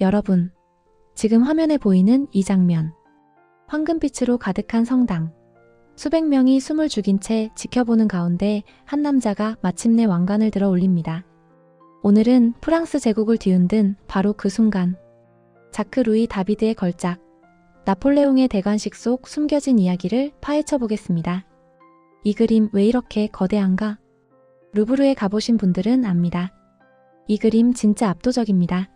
여러분, 지금 화면에 보이는 이 장면. 황금빛으로 가득한 성당. 수백 명이 숨을 죽인 채 지켜보는 가운데 한 남자가 마침내 왕관을 들어 올립니다. 오늘은 프랑스 제국을 뒤흔든 바로 그 순간. 자크 루이 다비드의 걸작. 나폴레옹의 대관식 속 숨겨진 이야기를 파헤쳐 보겠습니다. 이 그림 왜 이렇게 거대한가? 루브르에 가보신 분들은 압니다. 이 그림 진짜 압도적입니다.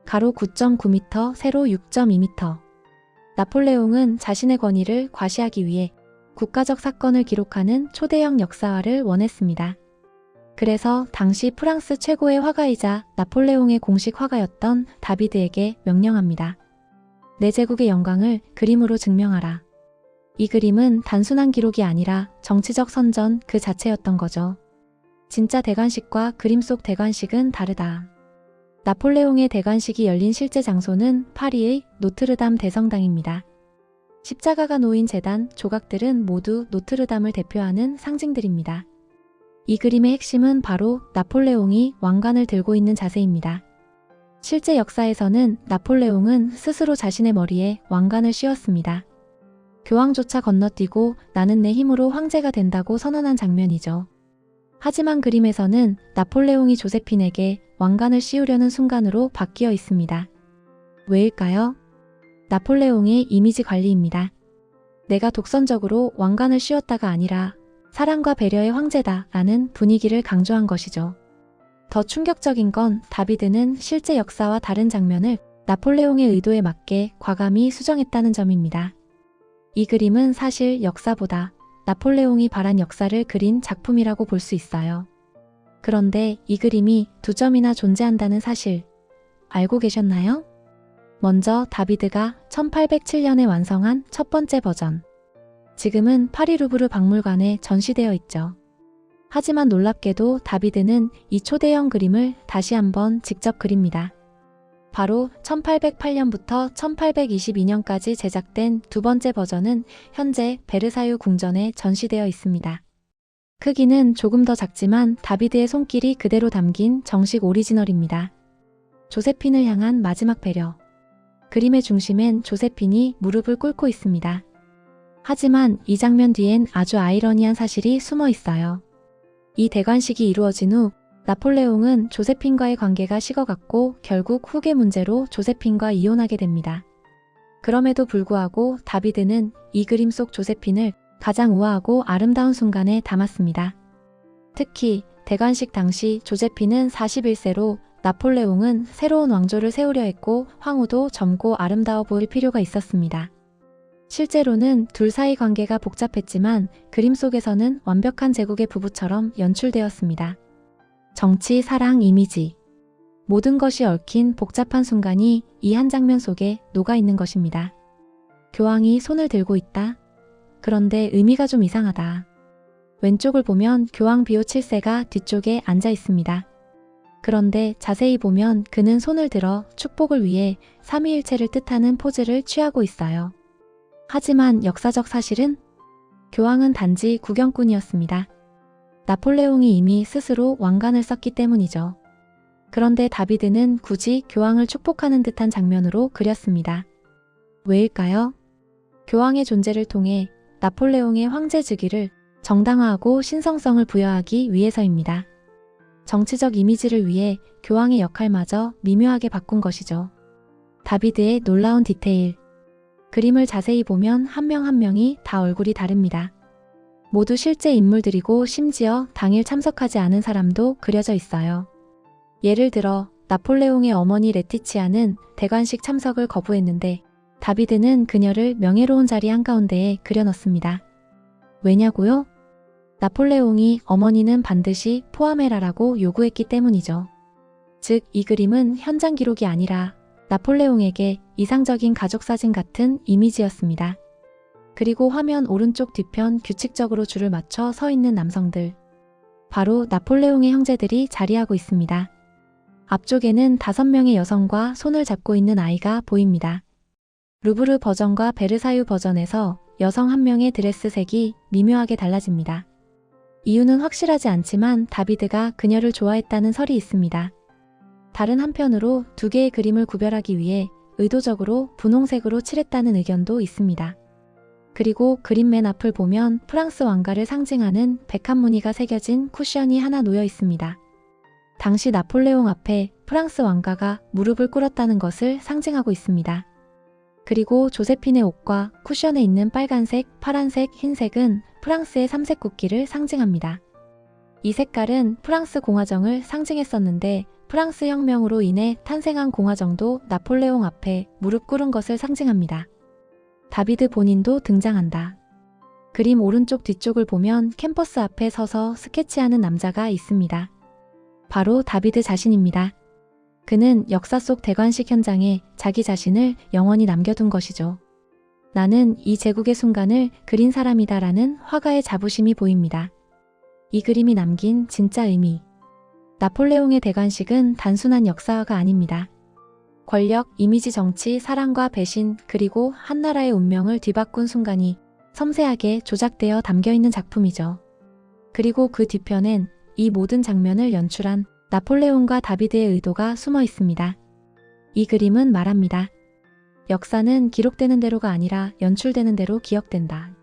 가로 9.9m, 세로 6.2m. 나폴레옹은 자신의 권위를 과시하기 위해 국가적 사건을 기록하는 초대형 역사화를 원했습니다. 그래서 당시 프랑스 최고의 화가이자 나폴레옹의 공식 화가였던 다비드에게 명령합니다. 내 제국의 영광을 그림으로 증명하라. 이 그림은 단순한 기록이 아니라 정치적 선전 그 자체였던 거죠. 진짜 대관식과 그림 속 대관식은 다르다. 나폴레옹의 대관식이 열린 실제 장소는 파리의 노트르담 대성당입니다. 십자가가 놓인 제단, 조각들은 모두 노트르담을 대표하는 상징들입니다. 이 그림의 핵심은 바로 나폴레옹이 왕관을 들고 있는 자세입니다. 실제 역사에서는 나폴레옹은 스스로 자신의 머리에 왕관을 씌웠습니다. 교황조차 건너뛰고 나는 내 힘으로 황제가 된다고 선언한 장면이죠. 하지만 그림에서는 나폴레옹이 조세핀에게 왕관을 씌우려는 순간으로 바뀌어 있습니다. 왜일까요? 나폴레옹의 이미지 관리입니다. 내가 독선적으로 왕관을 씌웠다가 아니라 사랑과 배려의 황제다 라는 분위기를 강조한 것이죠. 더 충격적인 건 다비드는 실제 역사와 다른 장면을 나폴레옹의 의도에 맞게 과감히 수정했다는 점입니다. 이 그림은 사실 역사보다 나폴레옹이 바란 역사를 그린 작품이라고 볼 수 있어요. 그런데 이 그림이 2점이나 존재한다는 사실 알고 계셨나요? 먼저 다비드가 1807년에 완성한 첫 번째 버전. 지금은 파리 루브르 박물관에 전시되어 있죠. 하지만 놀랍게도 다비드는 이 초대형 그림을 다시 한번 직접 그립니다. 바로 1808년부터 1822년까지 제작된 두 번째 버전은 현재 베르사유 궁전에 전시되어 있습니다. 크기는 조금 더 작지만 다비드의 손길이 그대로 담긴 정식 오리지널입니다. 조세핀을 향한 마지막 배려. 그림의 중심엔 조세핀이 무릎을 꿇고 있습니다. 하지만 이 장면 뒤엔 아주 아이러니한 사실이 숨어 있어요. 이 대관식이 이루어진 후 나폴레옹은 조세핀과의 관계가 식어갔고 결국 후계 문제로 조세핀과 이혼하게 됩니다. 그럼에도 불구하고 다비드는 이 그림 속 조세핀을 가장 우아하고 아름다운 순간에 담았습니다. 특히 대관식 당시 조세핀은 41세로 나폴레옹은 새로운 왕조를 세우려 했고 황후도 젊고 아름다워 보일 필요가 있었습니다. 실제로는 둘 사이 관계가 복잡했지만 그림 속에서는 완벽한 제국의 부부처럼 연출되었습니다. 정치, 사랑, 이미지. 모든 것이 얽힌 복잡한 순간이 이 한 장면 속에 녹아있는 것입니다. 교황이 손을 들고 있다. 그런데 의미가 좀 이상하다. 왼쪽을 보면 교황 비오 7세가 뒤쪽에 앉아 있습니다. 그런데 자세히 보면 그는 손을 들어 축복을 위해 삼위일체를 뜻하는 포즈를 취하고 있어요. 하지만 역사적 사실은 교황은 단지 구경꾼이었습니다. 나폴레옹이 이미 스스로 왕관을 썼기 때문이죠. 그런데 다비드는 굳이 교황을 축복하는 듯한 장면으로 그렸습니다. 왜일까요? 교황의 존재를 통해 나폴레옹의 황제 즉위를 정당화하고 신성성을 부여하기 위해서입니다. 정치적 이미지를 위해 교황의 역할마저 미묘하게 바꾼 것이죠. 다비드의 놀라운 디테일. 그림을 자세히 보면 한 명 한 명이 다 얼굴이 다릅니다. 모두 실제 인물들이고 심지어 당일 참석하지 않은 사람도 그려져 있어요. 예를 들어 나폴레옹의 어머니 레티치아는 대관식 참석을 거부했는데 다비드는 그녀를 명예로운 자리 한가운데에 그려넣습니다. 왜냐고요? 나폴레옹이 어머니는 반드시 포함해라라고 요구했기 때문이죠. 즉, 이 그림은 현장 기록이 아니라 나폴레옹에게 이상적인 가족사진 같은 이미지였습니다. 그리고 화면 오른쪽 뒤편 규칙적으로 줄을 맞춰 서 있는 남성들. 바로 나폴레옹의 형제들이 자리하고 있습니다. 앞쪽에는 5명의 여성과 손을 잡고 있는 아이가 보입니다. 루브르 버전과 베르사유 버전에서 여성 한 명의 드레스 색이 미묘하게 달라집니다. 이유는 확실하지 않지만 다비드가 그녀를 좋아했다는 설이 있습니다. 다른 한편으로 두 개의 그림을 구별하기 위해 의도적으로 분홍색으로 칠했다는 의견도 있습니다. 그리고 그림 맨 앞을 보면 프랑스 왕가를 상징하는 백합 무늬가 새겨진 쿠션이 하나 놓여 있습니다. 당시 나폴레옹 앞에 프랑스 왕가가 무릎을 꿇었다는 것을 상징하고 있습니다. 그리고 조세핀의 옷과 쿠션에 있는 빨간색, 파란색, 흰색은 프랑스의 삼색 국기를 상징합니다. 이 색깔은 프랑스 공화정을 상징했었는데 프랑스 혁명으로 인해 탄생한 공화정도 나폴레옹 앞에 무릎 꿇은 것을 상징합니다. 다비드 본인도 등장한다. 그림 오른쪽 뒤쪽을 보면 캠퍼스 앞에 서서 스케치하는 남자가 있습니다. 바로 다비드 자신입니다. 그는 역사 속 대관식 현장에 자기 자신을 영원히 남겨둔 것이죠. 나는 이 제국의 순간을 그린 사람이다라는 화가의 자부심이 보입니다. 이 그림이 남긴 진짜 의미. 나폴레옹의 대관식은 단순한 역사화가 아닙니다. 권력, 이미지 정치, 사랑과 배신, 그리고 한 나라의 운명을 뒤바꾼 순간이 섬세하게 조작되어 담겨있는 작품이죠. 그리고 그 뒤편엔 이 모든 장면을 연출한 나폴레옹과 다비드의 의도가 숨어 있습니다. 이 그림은 말합니다. 역사는 기록되는 대로가 아니라 연출되는 대로 기억된다.